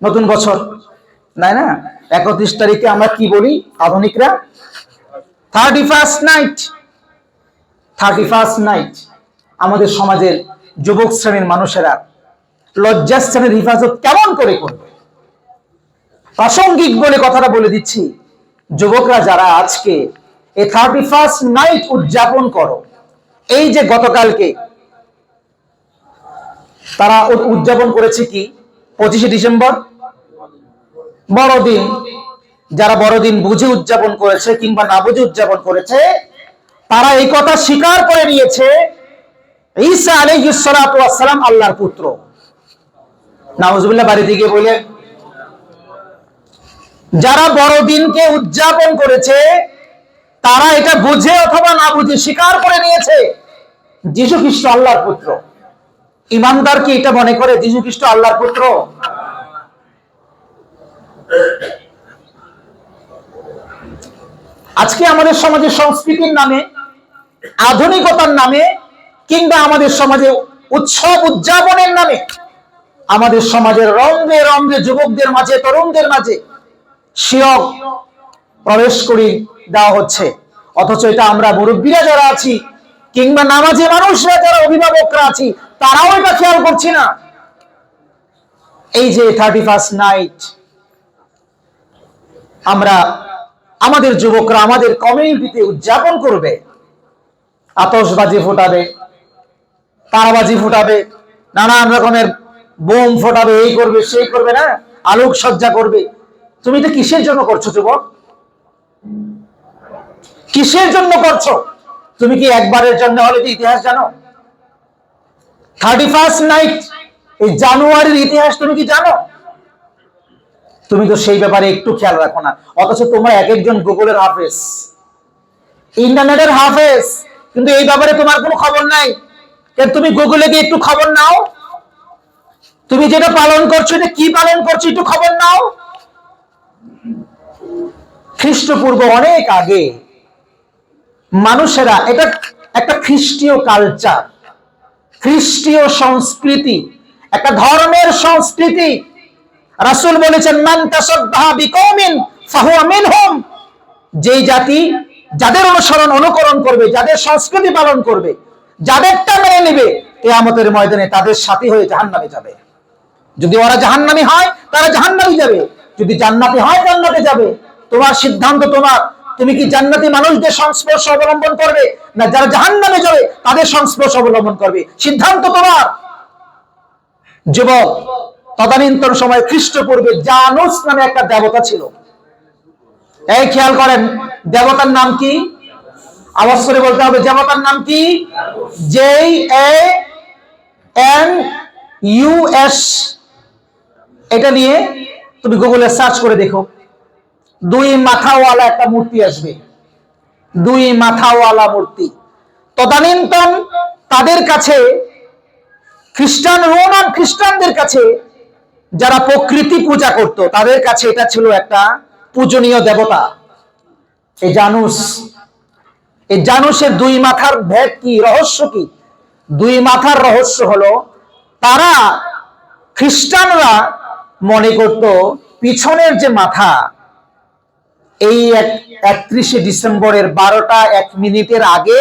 নতুন বছর, তাই না? 31 তারিখে আমরা কি বলি আধুনিকরা? 31st night. 31st night. আমাদের সমাজের যুবক শ্রেণীর মানুষেরা লজ্জা শ্রেণীর হেফাজত কেমন করে করবে? প্রাসঙ্গিক বলে কথাটা বলে দিচ্ছি, যুবকরা যারা আজকে এই 31st নাইট উদযাপন করো, এই যে গতকালকে তারা উদযাপন করেছে কি 25শে ডিসেম্বর বড়দিন। যারা বড়দিন বুঝে উদযাপন করেছে কিংবা না বুঝে উদযাপন করেছে, তারা এই কথা স্বীকার করে নিয়েছে ঈসা আলাইহিস সালাতু ওয়াস সালাম আল্লাহর পুত্র। নাউজুবিল্লাহ বাড়িতে গিয়ে বলে, যারা বড়দিনকে উদযাপন করেছে তারা এটা বুঝে অথবা না বুঝে স্বীকার করে নিয়েছে যীশু খ্রিস্ট আল্লাহর পুত্র। ইমানদার কি এটা মনে করে যীশু খ্রিস্ট আল্লাহর পুত্র? আজকে আমাদের সমাজে সংস্কৃতির নামে, আধুনিকতার নামে, কিংবা আমাদের সমাজে উৎসব উদযাপনের নামে আমাদের সমাজের রঙে রঙে যুবকদের মাঝে, তরুণদের মাঝে শিরক প্রবেশ করে দেওয়া হচ্ছে। অথচ এটা আমরা মুরব্বীরা যারা আছি কিংবা নামাজি মানুষরা যারা অভিভাবকরা আছি তারাও এটা খেয়াল করছি না। এই যে 31st নাইট আমরা আমাদের যুবকরা আমাদের কমিউনিটিতে উদযাপন করবে, আতশবাজি ফোটাবে, তারাবাজি ফোটাবে, নানান রকমের বোম ফোটাবে, এই করবে সেই করবে, না আলোকসজ্জা করবে। তুমি এটা কিসের জন্য করছো যুবক? কিসের জন্য করছো? তুমি কি একবারের জন্য হলে ইতিহাস জানো? 31st নাইট এই জানুয়ারির ইতিহাস তুমি কি জানো? তুমি তো সেই ব্যাপারে একটু খেয়াল রাখো না। অথচ তোমরা এক একজন গুগলের হাফেজ, ইন্টারনেটের হাফেজ, কিন্তু এই ব্যাপারে তোমার কোনো খবর নাই। তুমি গুগলে গিয়ে একটু খবর নাও, তুমি যেটা পালন করছো এটা কি পালন করছো একটু খবর নাও। খ্রিস্টপূর্ব অনেক আগে মানুষেরা, এটা একটা খ্রিস্টীয় কালচার, খ্রিস্টীয় সংস্কৃতি, একটা ধর্মের সংস্কৃতি। রাসূল বলেছেন, মান তাসাব্বাহা বিকওমিন ফাহুয়া মিনহুম। যেই জাতি যাদের অনুসরণ অনুকরণ করবে, যাদের সংস্কৃতি পালন করবে, যাদেরটা মেনে নেবে, কিয়ামতের ময়দানে তাদের সাথী হয়ে জাহান্নামে যাবে। যদি ওরা জাহান্নামী হয় তারা জাহান্নামে যাবে, যদি জান্নাতি হয় জান্নাতে যাবে। তোমার সিদ্ধান্ত তোমার। তুমি কি জান্নাতি মানুষদের সংস্পর্শ অবলম্বন করবে, না যারা জাহান্নামে যাবে তাদের সংস্পর্শ অবলম্বন করবে? সিদ্ধান্ত তোমার। যুবক, তদানীন্তন সময় খ্রিস্টপূর্বে জানুস নামে একটা দেবতা ছিল। এই খেয়াল করেন, দেবতার নাম কি? আওয়াজ করে বলতে হবে, দেবতার নাম কি? JANUS। এটা নিয়ে তুমি গুগলে সার্চ করে দেখো, দুই মাথাওয়ালা একটা মূর্তি আসবে, দুই মাথাওয়ালা মূর্তি। তদানীন্তন তাদের কাছে, রোমান খ্রিস্টানদের কাছে যারা প্রকৃতি পূজা করত, তাদের কাছে এটা ছিল একটা পূজনীয় দেবতা। এই জানুস, এই জানুসের দুই মাথার ভেদ কি, রহস্য কি? দুই মাথার রহস্য হলো, তারা খ্রিস্টানরা মনে করত পিছনের যে মাথা, এই 31শে ডিসেম্বরের 12টা 1 মিনিটের আগে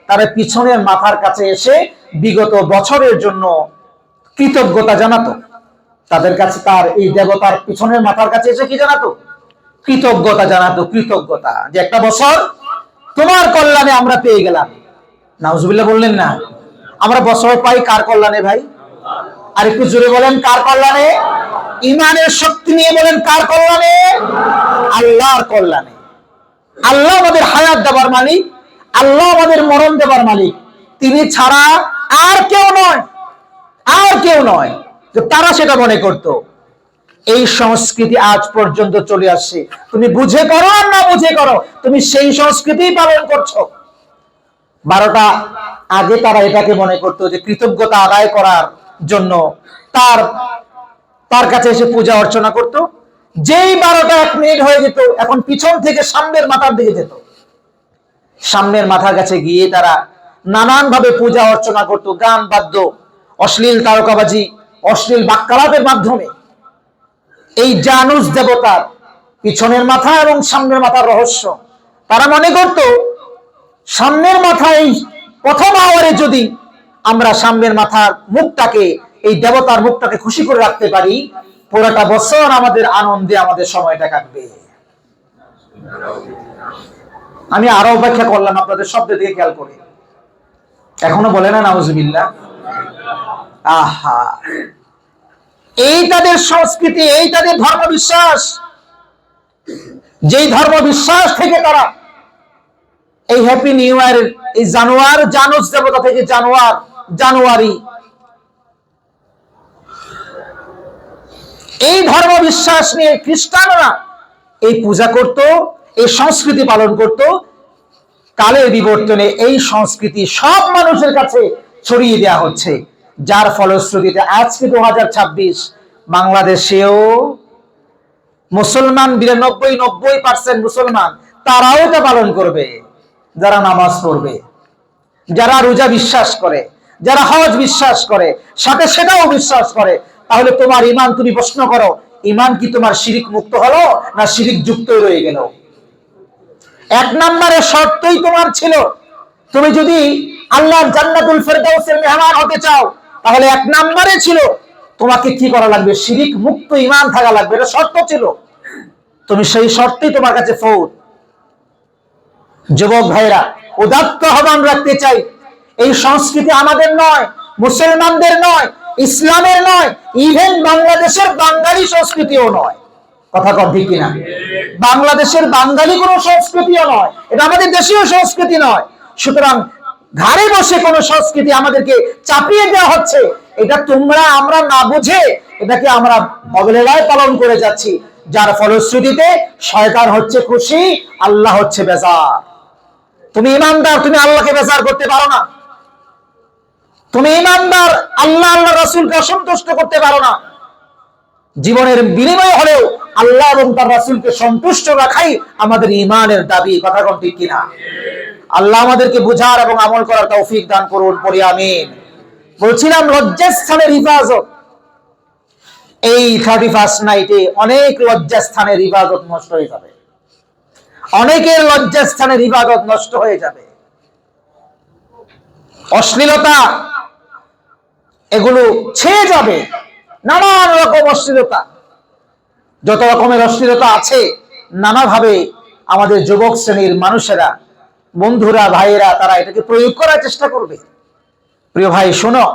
তারা পিছনের মাথার কাছে এসে বিগত বছরের জন্য কৃতজ্ঞতা জানাতো। তাদের কাছে তার এই দেবতার পিছনের মাথার কাছে এসে কি জানাতো? কৃতজ্ঞতা জানাতো। কৃতজ্ঞতা যে একটা বছর তোমার কল্যাণে আমরা পেয়ে গেলাম। নাউজুবিল্লাহ বললেন না? আমরা বছর পাই কার কল্যাণে ভাই? আর একটু জোরে বলেন, কার কল্যাণে? ইমানের শক্তি নিয়ে বলেন, কার কল্যাণে? আল্লাহর কল্যাণে। আল্লাহ আমাদের হায়াত দেবার মালিক, আল্লাহ আমাদের মরণ দেবার মালিক। তিনি ছাড়া আর কেউ নয়, আর কেউ নয়। তারা সেটা মনে করত। এই সংস্কৃতি আজ পর্যন্ত চলে আসছে। তুমি বুঝে করো আর না বুঝে করো, তুমি সেই সংস্কৃতি পালন করছো। 12টা আগে তারা এটাকে মনে করতো যে কৃতজ্ঞতা আদায় করার জন্য তার কাছে এসে পূজা অর্চনা করত। যেই 12টা 1 মিনিট হয়ে যেত, এখন পিছন থেকে সামনের মাথার দিকে যেত। সামনের মাথার কাছে গিয়ে তারা নানান ভাবে পূজা অর্চনা করত, গান বাদ্য, অশ্লীল তারকাবাজি, অশ্লীল বাক্যালাপের মাধ্যমে। এই জানুস দেবতার পিছনের মাথা এবং সামনের মাথার রহস্য। তারা মনে করত সামনের মাথায় প্রথম আওয়ারে যদি আমরা সামনের মাথার মুখটাকে, এই দেবতার মুখটাকে খুশি করে রাখতে পারি, পুরোটা বছর আমাদের আনন্দে আমাদের সময়টা কাটবে। আমি আরো ব্যাখ্যা করলাম আপনাদের শব্দ দিকে খেয়াল করে, এখনো বলে না নাউজুবিল্লাহ। আহা, এই তাদের সংস্কৃতি, এই তাদের ধর্ম বিশ্বাস। যেই ধর্ম বিশ্বাস থেকে তারা এই হ্যাপি নিউ ইয়ার, এই জানুস দেবতা থেকে জানুয়ারি, এই ধর্ম বিশ্বাস নিয়ে খ্রিস্টানরা এই পূজা করত, এই সংস্কৃতি পালন করত। কালের বিবর্তনে এই সংস্কৃতি সব মানুষের কাছে ছড়িয়ে দেওয়া হচ্ছে, যার ফলশ্রুতিতে আজকে 2026 বাংলাদেশেও মুসলমান 90% মুসলমান, তারাও এটা পালন করবে। যারা নামাজ পড়বে, যারা রোজা বিশ্বাস করে, যারা হজ বিশ্বাস করে, সাথে সেটাও বিশ্বাস করে। তাহলে তোমার ঈমান, তুমি প্রশ্ন করো, ঈমান কি তোমার শিরিক মুক্ত হলো না শিরিক যুক্ত রয়ে গেল? এক নম্বরে শর্তই তোমার ছিল, তুমি যদি আল্লাহর জান্নাতুল ফেরদাউসের মেহমান হতে চাও, তাহলে এক নম্বরে ছিল তোমাকে কি করা লাগবে? শিরিক মুক্ত ঈমান থাকা লাগবে, এটা শর্ত ছিল। তুমি সেই শর্তেই তোমার কাছে ফৌজ। যুবক ভাইরা, উদাত্ত আহ্বান রাখতে চাই, এই সংস্কৃতি আমাদের নয়, মুসলমানদের নয়, ইসলামের নয়, ইভেন বাংলাদেশের বাঙালি সংস্কৃতিও নয়। কথা কর ঠিক কিনা? বাংলাদেশের বাঙালি কোন সংস্কৃতিও নয়, এটা আমাদের দেশীয় সংস্কৃতি নয়। সুতরাং ঘরে বসে কোন সংস্কৃতি আমাদেরকে চাপিয়ে দেওয়া হচ্ছে, এটা আমরা না বুঝে এটাকে আমরা অবহেলায় পালন করে যাচ্ছি, যার ফলশ্রুতিতে শয়তান হচ্ছে খুশি, আল্লাহ হচ্ছে বেজার। তুমি ইমানদার, তুমি আল্লাহকে বেজার করতে পারো না। তুমি ইমানদার, আল্লাহ রাসূলকে অসন্তুষ্ট করতে পারো না। জীবনের বিনিময় হলেও আল্লাহ এবং তার রাসূলকে সন্তুষ্ট রাখাই আমাদের ঈমানের দাবি। কথা কোন ঠিক কিনা? আল্লাহ আমাদেরকে বুঝার এবং আমল করার তৌফিক দান করুন, পড়ি আমিন। বলছিলাম লজ্জাস্থানের হিফাজত। এই 31st নাইটে অনেক লজ্জাস্থানের ইবাদত নষ্ট হয়ে যাবে, অনেকের লজ্জাস্থানের ইবাদত নষ্ট হয়ে যাবে। অশ্লীলতা এগুলো ছেয়ে যাবে, নানান রকম অশ্লীলতা, যত রকমের অশ্লীলতা আছে নানাভাবে আমাদের যুবক শ্রেণীর মানুষেরা, বন্ধুরা, ভাইয়েরা, তারা এটাকে প্রয়োগ করার চেষ্টা করবে। প্রিয় ভাই শোনো,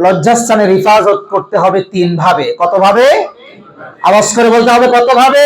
লজ্জাস্থানের হিফাজত করতে হবে 3 ভাবে। কত ভাবে? আওয়াজ করে বলতে হবে, কত ভাবে?